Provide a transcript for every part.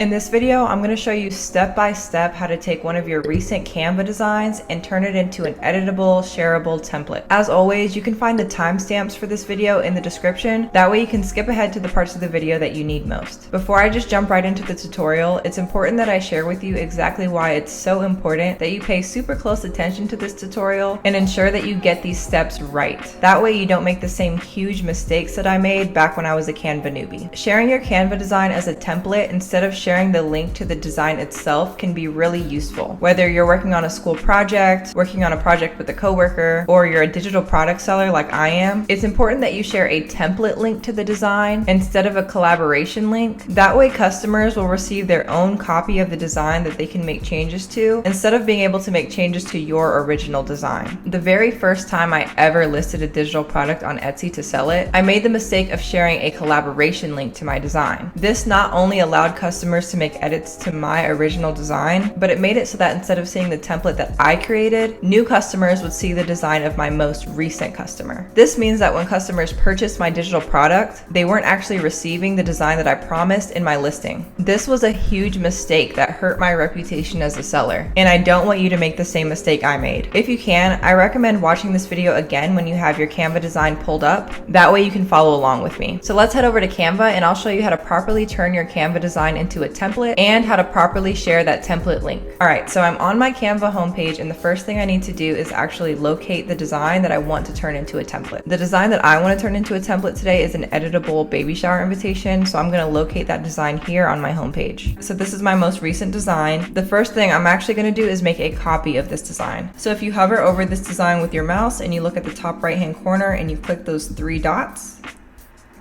In this video, I'm going to show you step by step how to take one of your recent Canva designs and turn it into an editable, shareable template. As always, you can find the timestamps for this video in the description. That way you can skip ahead to the parts of the video that you need most. Before I just jump right into the tutorial, it's important that I share with you exactly why it's so important that you pay super close attention to this tutorial and ensure that you get these steps right. That way you don't make the same huge mistakes that I made back when I was a Canva newbie. Sharing your Canva design as a template instead of sharing the link to the design itself can be really useful. Whether you're working on a school project, working on a project with a coworker, or you're a digital product seller like I am, it's important that you share a template link to the design instead of a collaboration link. That way customers will receive their own copy of the design that they can make changes to instead of being able to make changes to your original design. The very first time I ever listed a digital product on Etsy to sell it, I made the mistake of sharing a collaboration link to my design. This not only allowed customers to make edits to my original design, but it made it so that instead of seeing the template that I created, new customers would see the design of my most recent customer. This means that when customers purchased my digital product, they weren't actually receiving the design that I promised in my listing. This was a huge mistake that hurt my reputation as a seller, and I don't want you to make the same mistake I made. If you can, I recommend watching this video again when you have your Canva design pulled up. That way you can follow along with me. So let's head over to Canva and I'll show you how to properly turn your Canva design into a template and how to properly share that template link. All right, so I'm on my Canva homepage and the first thing I need to do is actually locate the design that I want to turn into a template. The design that I want to turn into a template today is an editable baby shower invitation, so I'm going to locate that design here on my homepage. So this is my most recent design. The first thing I'm actually going to do is make a copy of this design. So if you hover over this design with your mouse and you look at the top right hand corner and you click those three dots,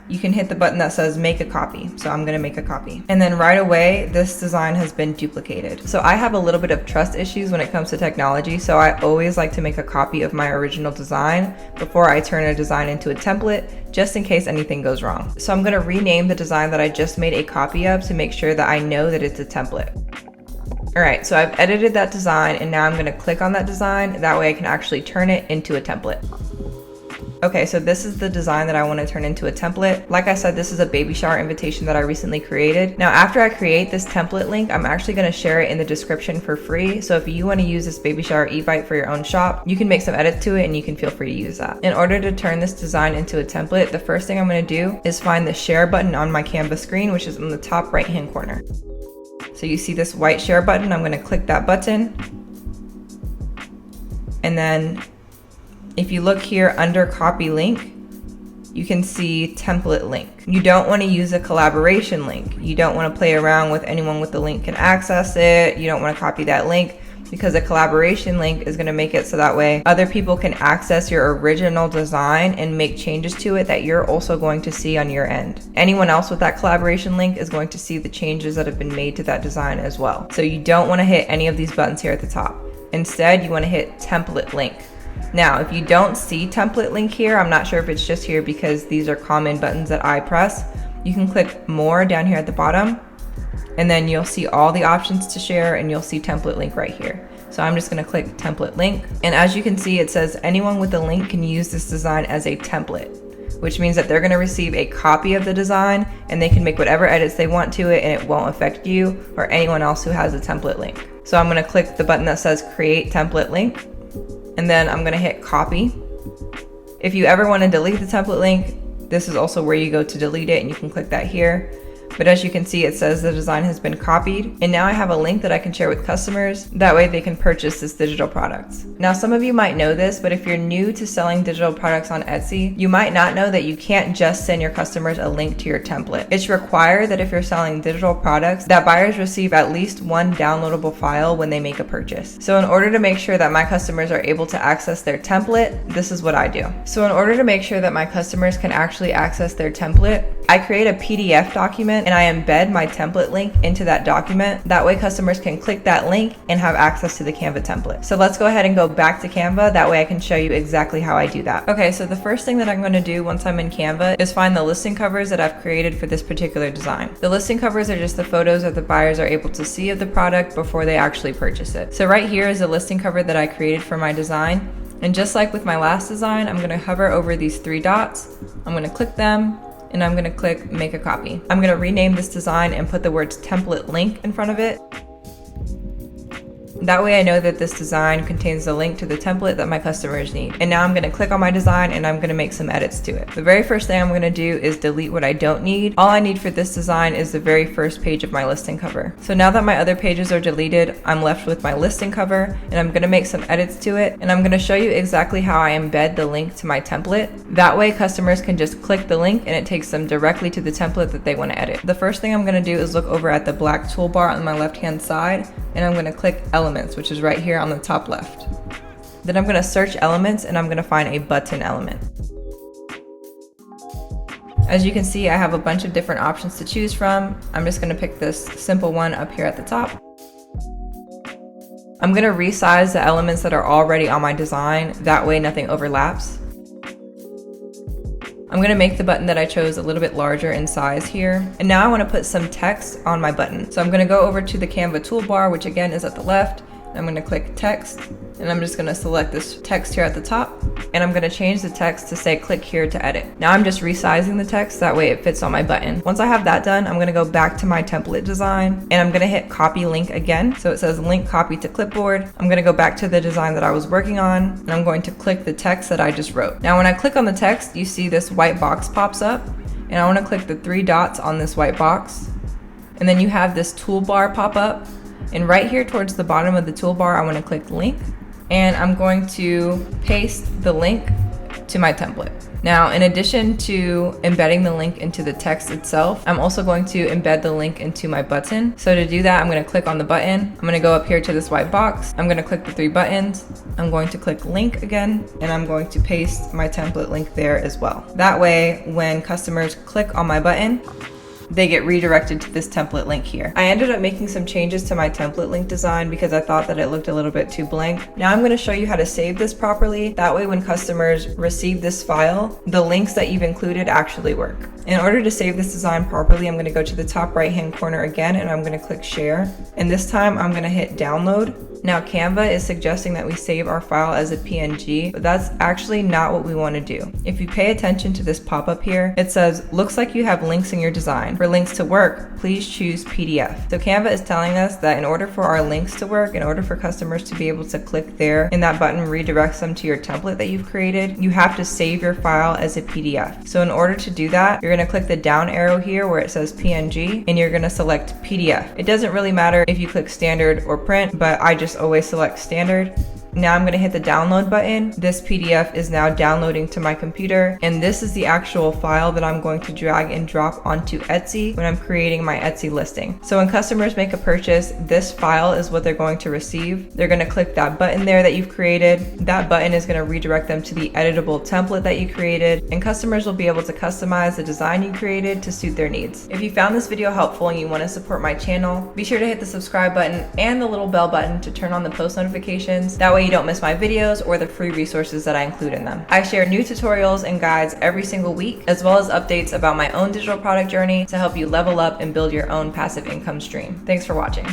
you can hit the button that says make a copy. So I'm gonna make a copy. And then right away, this design has been duplicated. So I have a little bit of trust issues when it comes to technology. So I always like to make a copy of my original design before I turn a design into a template, just in case anything goes wrong. So I'm gonna rename the design that I just made a copy of to make sure that I know that it's a template. All right, so I've edited that design and now I'm gonna click on that design. That way I can actually turn it into a template. Okay, so this is the design that I want to turn into a template. Like I said, this is a baby shower invitation that I recently created. Now, after I create this template link, I'm actually going to share it in the description for free. So if you want to use this baby shower evite for your own shop, you can make some edits to it and you can feel free to use that. In order to turn this design into a template, the first thing I'm going to do is find the share button on my Canva screen, which is in the top right hand corner. So you see this white share button, I'm going to click that button. And then if you look here under copy link, you can see template link. You don't want to use a collaboration link. You don't want to play around with anyone with the link can access it. You don't want to copy that link because a collaboration link is going to make it so that way other people can access your original design and make changes to it that you're also going to see on your end. Anyone else with that collaboration link is going to see the changes that have been made to that design as well. So you don't want to hit any of these buttons here at the top. Instead, you want to hit template link. Now, if you don't see template link here, I'm not sure if it's just here because these are common buttons that I press. You can click more down here at the bottom and then you'll see all the options to share and you'll see template link right here. So I'm just going to click template link. And as you can see, it says anyone with the link can use this design as a template, which means that they're going to receive a copy of the design and they can make whatever edits they want to it and it won't affect you or anyone else who has a template link. So I'm going to click the button that says create template link. And then I'm going to hit copy. If you ever want to delete the template link, this is also where you go to delete it and you can click that here. But as you can see, it says the design has been copied. And now I have a link that I can share with customers. That way they can purchase this digital product. Now, some of you might know this, but if you're new to selling digital products on Etsy, you might not know that you can't just send your customers a link to your template. It's required that if you're selling digital products, that buyers receive at least one downloadable file when they make a purchase. So in order to make sure that my customers are able to access their template, this is what I do. So in order to make sure that my customers can actually access their template, I create a PDF document and I embed my template link into that document. That way customers can click that link and have access to the Canva template. So let's go ahead and go back to Canva. That way I can show you exactly how I do that. Okay, so the first thing that I'm going to do once I'm in Canva is find the listing covers that I've created for this particular design. The listing covers are just the photos that the buyers are able to see of the product before they actually purchase it. So right here is a listing cover that I created for my design. And just like with my last design, I'm going to hover over these three dots. I'm going to click them. and I'm gonna click make a copy. I'm gonna rename this design and put the words template link in front of it. That way I know that this design contains the link to the template that my customers need. And now I'm gonna click on my design and I'm gonna make some edits to it. The very first thing I'm gonna do is delete what I don't need. All I need for this design is the very first page of my listing cover. So now that my other pages are deleted, I'm left with my listing cover, and I'm gonna make some edits to it. And I'm gonna show you exactly how I embed the link to my template. That way customers can just click the link and it takes them directly to the template that they wanna edit. The first thing I'm gonna do is look over at the black toolbar on my left-hand side, and I'm gonna click Elements, which is right here on the top left. Then I'm gonna search Elements and I'm gonna find a button element. As you can see, I have a bunch of different options to choose from. I'm just gonna pick this simple one up here at the top. I'm gonna resize the elements that are already on my design, that way nothing overlaps. I'm gonna make the button that I chose a little bit larger in size here. And now I wanna put some text on my button. So I'm gonna go over to the Canva toolbar, which again is at the left. I'm gonna click text, and I'm just gonna select this text here at the top, and I'm gonna change the text to say click here to edit. Now I'm just resizing the text, that way it fits on my button. Once I have that done, I'm gonna go back to my template design, and I'm gonna hit copy link again. So it says link copy to clipboard. I'm gonna go back to the design that I was working on, and I'm going to click the text that I just wrote. Now when I click on the text, you see this white box pops up, and I wanna click the 3 dots on this white box. And then you have this toolbar pop up. And right here towards the bottom of the toolbar, I want to click link, and I'm going to paste the link to my template. Now, in addition to embedding the link into the text itself, I'm also going to embed the link into my button. So to do that, I'm going to click on the button. I'm going to go up here to this white box. I'm going to click the 3 buttons. I'm going to click link again, and I'm going to paste my template link there as well. That way, when customers click on my button, they get redirected to this template link here. I ended up making some changes to my template link design because I thought that it looked a little bit too blank. Now I'm going to show you how to save this properly. That way when customers receive this file, the links that you've included actually work. In order to save this design properly, I'm going to go to the top right hand corner again, and I'm going to click share. And this time I'm going to hit download. Now Canva is suggesting that we save our file as a PNG, but that's actually not what we want to do. If you pay attention to this pop-up here, it says, looks like you have links in your design. For links to work, please choose PDF. So Canva is telling us that in order for our links to work, in order for customers to be able to click there and that button redirects them to your template that you've created, you have to save your file as a PDF. So in order to do that, you're going to click the down arrow here where it says PNG, and you're going to select PDF. It doesn't really matter if you click standard or print, but I just always select standard. Now I'm going to hit the download button. This PDF is now downloading to my computer, and this is the actual file that I'm going to drag and drop onto Etsy when I'm creating my Etsy listing. So when customers make a purchase, this file is what they're going to receive. They're going to click that button there that you've created. That button is going to redirect them to the editable template that you created, and customers will be able to customize the design you created to suit their needs. If you found this video helpful and you want to support my channel, be sure to hit the subscribe button and the little bell button to turn on the post notifications. That way you don't miss my videos or the free resources that I include in them. I share new tutorials and guides every single week, as well as updates about my own digital product journey to help you level up and build your own passive income stream. Thanks for watching.